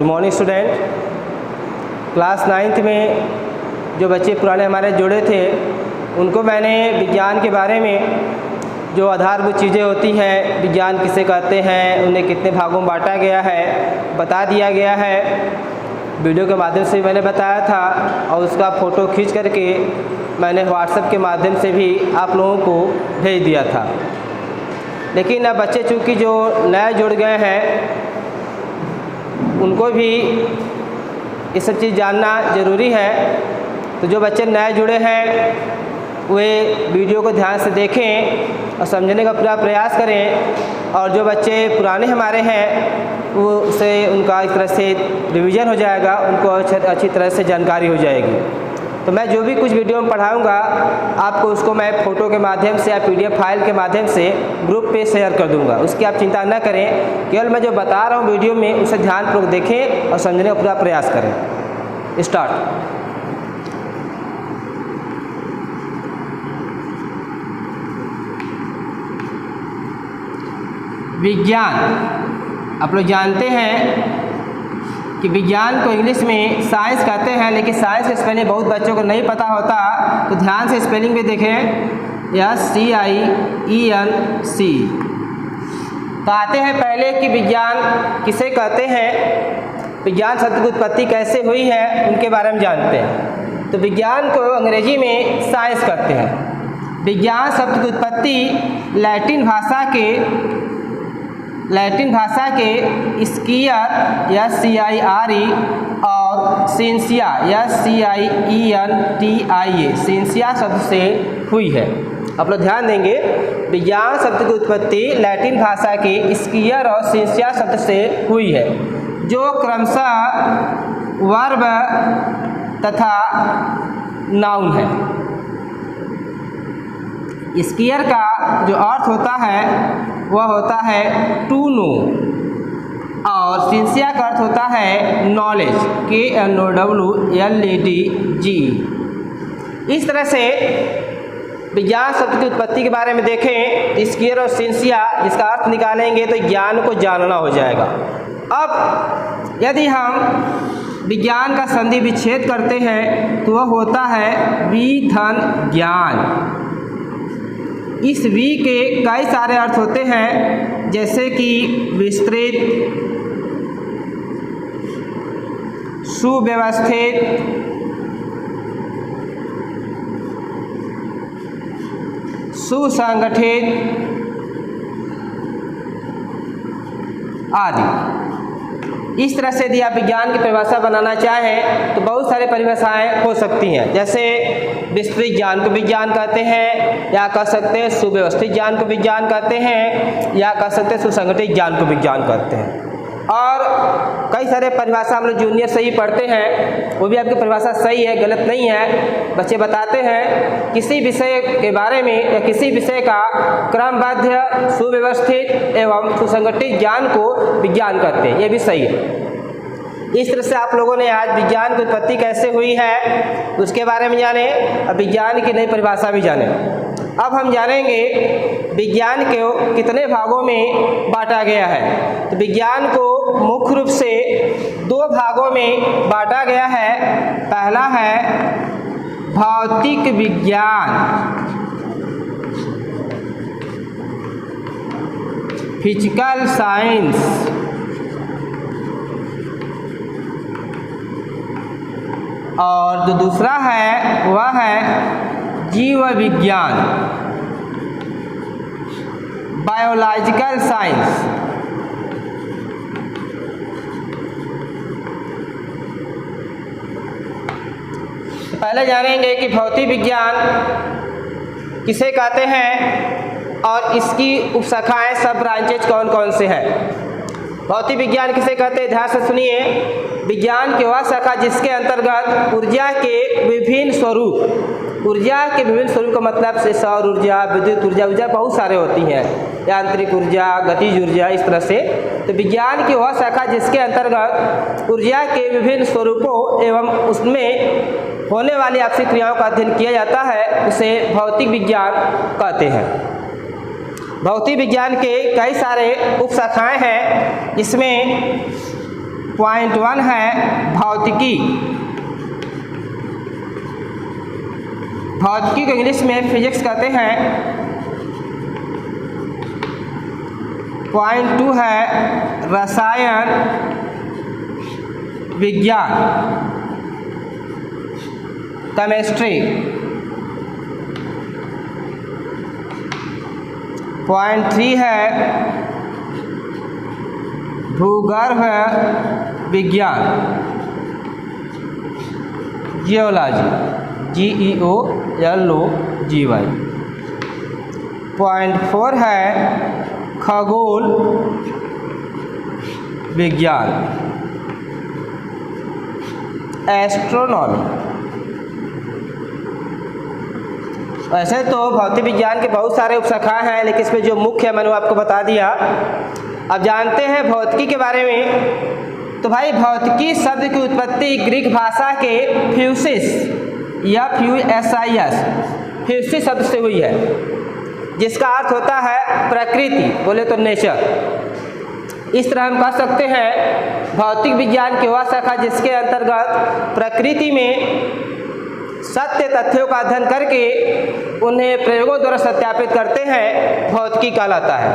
Morning student. Class 9th में जो बच्चे पुराने हमारे जुड़े थे उनको मैंने विज्ञान के बारे में जो आधारभूत चीज़ें होती हैं, विज्ञान किसे कहते हैं, उन्हें कितने भागों में बांटा गया है, बता दिया गया है। वीडियो के माध्यम से मैंने बताया था और उसका फ़ोटो खींच करके मैंने व्हाट्सएप के माध्यम से भी आप लोगों को भेज दिया था। लेकिन अब बच्चे चूँकि जो नए जुड़ गए हैं उनको भी ये सब चीज़ जानना ज़रूरी है। तो जो बच्चे नए जुड़े हैं वे वीडियो को ध्यान से देखें और समझने का पूरा प्रयास करें, और जो बच्चे पुराने हमारे हैं वो उसे उनका एक तरह से रिवीजन हो जाएगा, उनको अच्छी तरह से जानकारी हो जाएगी। तो मैं जो भी कुछ वीडियो में पढ़ाऊँगा आपको उसको मैं फ़ोटो के माध्यम से या PDF फाइल के माध्यम से ग्रुप पे शेयर कर दूँगा। उसकी आप चिंता न करें, केवल मैं जो बता रहा हूँ वीडियो में उसे ध्यानपूर्वक देखें और समझने का पूरा प्रयास करें। स्टार्ट। विज्ञान, आप लोग जानते हैं कि विज्ञान को इंग्लिश में साइंस कहते हैं, लेकिन साइंस का स्पेलिंग बहुत बच्चों को नहीं पता होता, तो ध्यान से स्पेलिंग भी देखें। SCIENC। तो आते हैं पहले कि विज्ञान किसे कहते हैं, विज्ञान शब्द की उत्पत्ति कैसे हुई है उनके बारे में जानते हैं। तो विज्ञान को अंग्रेजी में साइंस कहते हैं। विज्ञान शब्द की उत्पत्ति लैटिन भाषा के स्कीयर SCIRE और सिंसिया SCIENTIA सिंसिया शब्द से हुई है। आप लोग ध्यान देंगे, विज्ञान शब्द की उत्पत्ति लैटिन भाषा के स्कीयर और सिंसिया शब्द से हुई है, जो क्रमशः वर्ब तथा नाउन है। स्कीयर का जो अर्थ होता है वह होता है टू नो, और सिंसिया का अर्थ होता है नॉलेज KNOWLEDGE। इस तरह से विज्ञान शब्द की उत्पत्ति के बारे में देखें, स्कीयर और सिंसिया जिसका अर्थ निकालेंगे तो ज्ञान को जानना हो जाएगा। अब यदि हम विज्ञान का संधि विच्छेद करते हैं तो वह होता है विधन ज्ञान। इस वी के कई सारे अर्थ होते हैं, जैसे कि विस्तृत, सुव्यवस्थित, सुसंगठित आदि। इस तरह से यदि आप विज्ञान की परिभाषा बनाना चाहें तो बहुत सारे परिभाषाएं हो सकती हैं, जैसे विस्तृत ज्ञान को विज्ञान कहते हैं, या कह सकते हैं सुव्यवस्थित ज्ञान को विज्ञान कहते हैं, या कह सकते हैं सुसंगठित ज्ञान को विज्ञान कहते हैं। और कई सारे परिभाषा हम लोग जूनियर से ही पढ़ते हैं, वो भी आपकी परिभाषा सही है, गलत नहीं है। बच्चे बताते हैं किसी विषय के बारे में या किसी विषय का क्रमबद्ध, सुव्यवस्थित एवं सुसंगठित ज्ञान को विज्ञान कहते हैं, ये भी सही है। इस तरह से आप लोगों ने आज विज्ञान की उत्पत्ति कैसे हुई है उसके बारे में जाने और विज्ञान की नई परिभाषा भी जाने। अब हम जानेंगे विज्ञान को कितने भागों में बांटा गया है। तो विज्ञान को मुख्य रूप से दो भागों में बांटा गया है। पहला है भौतिक विज्ञान, फिजिकल साइंस, और जो दूसरा है वह है जीव विज्ञान, बायोलॉजिकल साइंस। तो पहले जानेंगे कि भौतिक विज्ञान किसे कहते हैं और इसकी उपशाखाएं, सब ब्रांचेज कौन कौन से हैं। भौतिक विज्ञान किसे कहते हैं, ध्यान से सुनिए। विज्ञान की वह शाखा जिसके अंतर्गत ऊर्जा के विभिन्न स्वरूप, ऊर्जा के विभिन्न स्वरूप का मतलब से सौर ऊर्जा, विद्युत ऊर्जा बहुत सारे होती हैं, यांत्रिक ऊर्जा, गतिज ऊर्जा, इस तरह से। तो विज्ञान की वह शाखा जिसके अंतर्गत ऊर्जा के विभिन्न स्वरूपों एवं उसमें होने वाली आपसी क्रियाओं का अध्ययन किया जाता है उसे भौतिक विज्ञान कहते हैं। भौतिक विज्ञान के कई सारे उपशाखाएं हैं, जिसमें पॉइंट 1 है भौतिकी। भौतिकी को इंग्लिश में फिजिक्स कहते हैं। पॉइंट 2 है रसायन विज्ञान, केमिस्ट्री। पॉइंट 3 है भूगर्भ विज्ञान, जियोलॉजी, GEOLOGY। पॉइंट 4 है खगोल विज्ञान, एस्ट्रोनॉमी। वैसे तो भौतिक विज्ञान के बहुत सारे उपशाखाएं हैं, लेकिन इसमें जो मुख्य है मैंने आपको बता दिया। अब जानते हैं भौतिकी के बारे में। तो भाई भौतिकी शब्द की उत्पत्ति ग्रीक भाषा के फ्यूसिस या FUSIS फ्यूसिस शब्द से हुई है, जिसका अर्थ होता है प्रकृति, बोले तो नेचर। इस तरह हम कह सकते हैं भौतिक विज्ञान की वह शाखा जिसके अंतर्गत प्रकृति में सत्य तथ्यों का अध्ययन करके उन्हें प्रयोगों द्वारा सत्यापित करते हैं, भौतिकी कहलाता है।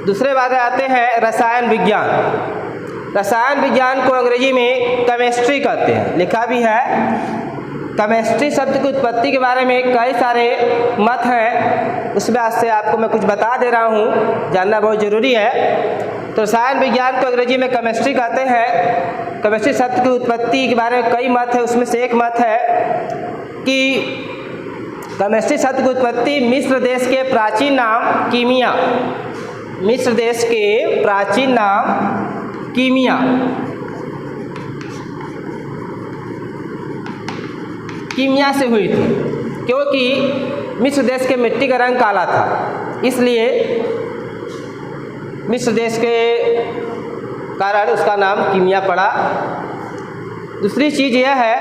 दूसरे बात आते हैं रसायन विज्ञान। रसायन विज्ञान को अंग्रेजी में केमिस्ट्री कहते हैं, लिखा भी है। केमिस्ट्री शब्द की उत्पत्ति के बारे में कई सारे मत हैं, उसमें आज से आपको मैं कुछ बता दे रहा हूँ, जानना बहुत ज़रूरी है। तो रसायन विज्ञान को अंग्रेजी में केमिस्ट्री कहते हैं। केमिस्ट्री शब्द की उत्पत्ति के बारे में कई मत है, उसमें से एक मत है कि केमिस्ट्री शब्द की उत्पत्ति मिस्र देश के प्राचीन नाम कीमिया, मिस्र देश के प्राचीन नाम कीमिया, कीमिया से हुई थी, क्योंकि मिस्र देश के मिट्टी का रंग काला था, इसलिए मिस्र देश के कारण उसका नाम कीमिया पड़ा। दूसरी चीज़ यह है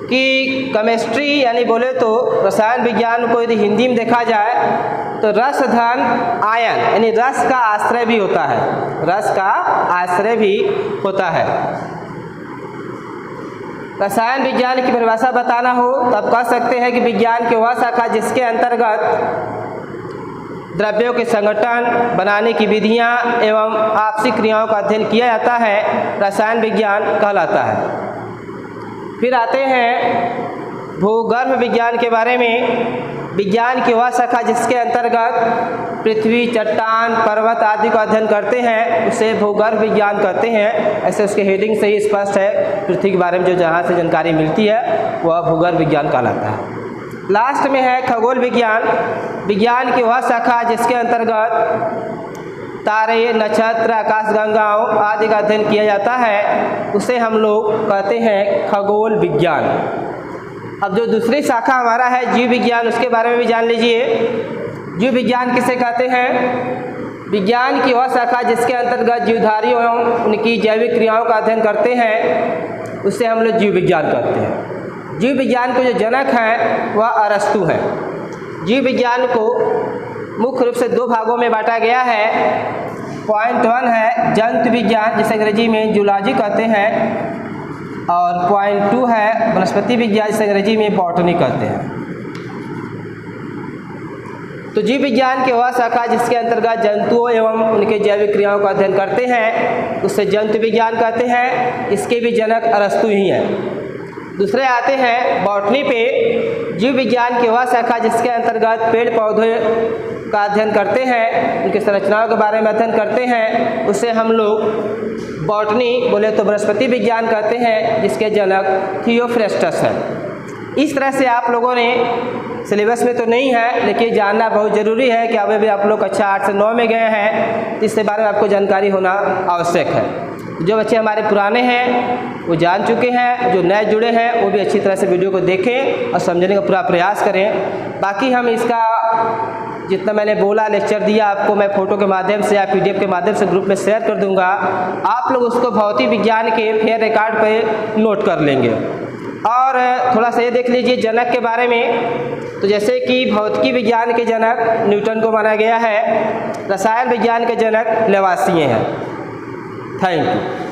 कि केमिस्ट्री यानी बोले तो रसायन विज्ञान को यदि हिंदी में देखा जाए तो रस धन आयन यानी रस का आश्रय भी होता है, रस का आश्रय भी होता है। रसायन विज्ञान की परिभाषा बताना हो तो आप कह सकते हैं कि विज्ञान की वह शाखा जिसके अंतर्गत द्रव्यों के संगठन, बनाने की विधियां एवं आपसी क्रियाओं का अध्ययन किया जाता है, रसायन विज्ञान कहलाता है। फिर आते हैं भूगर्भ विज्ञान के बारे में। विज्ञान की वह शाखा जिसके अंतर्गत पृथ्वी, चट्टान, पर्वत आदि का अध्ययन करते हैं, उसे भूगर्भ विज्ञान कहते हैं। ऐसे उसके हेडिंग से ही स्पष्ट है, पृथ्वी के बारे में जो जहाँ से जानकारी मिलती है वह भूगर्भ विज्ञान कहलाता है। लास्ट में है खगोल विज्ञान। विज्ञान की वह शाखा जिसके अंतर्गत तारे, नक्षत्र, आकाशगंगाओं आदि का अध्ययन किया जाता है, उसे हम लोग कहते हैं खगोल विज्ञान। अब जो दूसरी शाखा हमारा है जीव विज्ञान, उसके बारे में भी जान लीजिए। जीव विज्ञान किसे कहते हैं? विज्ञान की वह शाखा जिसके अंतर्गत जीवधारियों एवं उनकी जैविक क्रियाओं का अध्ययन करते हैं, उसे हम लोग जीव विज्ञान कहते हैं। जीव विज्ञान के जो जनक हैं वह अरस्तु हैं। जीव विज्ञान को मुख्य रूप से दो भागों में बांटा गया है। पॉइंट 1 है जंतु विज्ञान, जिसे अंग्रेजी में जूलॉजी कहते हैं, और पॉइंट 2 है वनस्पति विज्ञान, जिसे अंग्रेजी में बॉटनी कहते हैं। तो जीव विज्ञान की वह शाखा जिसके अंतर्गत जंतुओं एवं उनके जैविक क्रियाओं का अध्ययन करते हैं, उसे जंतु विज्ञान कहते हैं। इसके भी जनक अरस्तु ही हैं। दूसरे आते हैं बॉटनी पे। जीव विज्ञान की वह शाखा जिसके अंतर्गत पेड़ पौधे का अध्ययन करते हैं, उनकी संरचनाओं के बारे में अध्ययन करते हैं, उसे हम लोग बॉटनी बोले तो वनस्पति विज्ञान कहते हैं, जिसके जनक थियोफ्रेस्टस है। इस तरह से आप लोगों ने सिलेबस में तो नहीं है, लेकिन जानना बहुत ज़रूरी है कि अभी भी आप लोग कक्षा 8 से 9 में गए हैं, तो इसके बारे में आपको जानकारी होना आवश्यक है। जो बच्चे हमारे पुराने हैं वो जान चुके हैं, जो नए जुड़े हैं वो भी अच्छी तरह से वीडियो को देखें और समझने का पूरा प्रयास करें। बाकी हम इसका जितना मैंने बोला लेक्चर दिया आपको, मैं फ़ोटो के माध्यम से या PDF के माध्यम से ग्रुप में शेयर कर दूंगा। आप लोग उसको भौतिक विज्ञान के फेयर रिकॉर्ड पे नोट कर लेंगे। और थोड़ा सा ये देख लीजिए जनक के बारे में। तो जैसे कि भौतिकी विज्ञान के जनक न्यूटन को माना गया है, रसायन विज्ञान के जनक लेवासिए हैं। Thank you.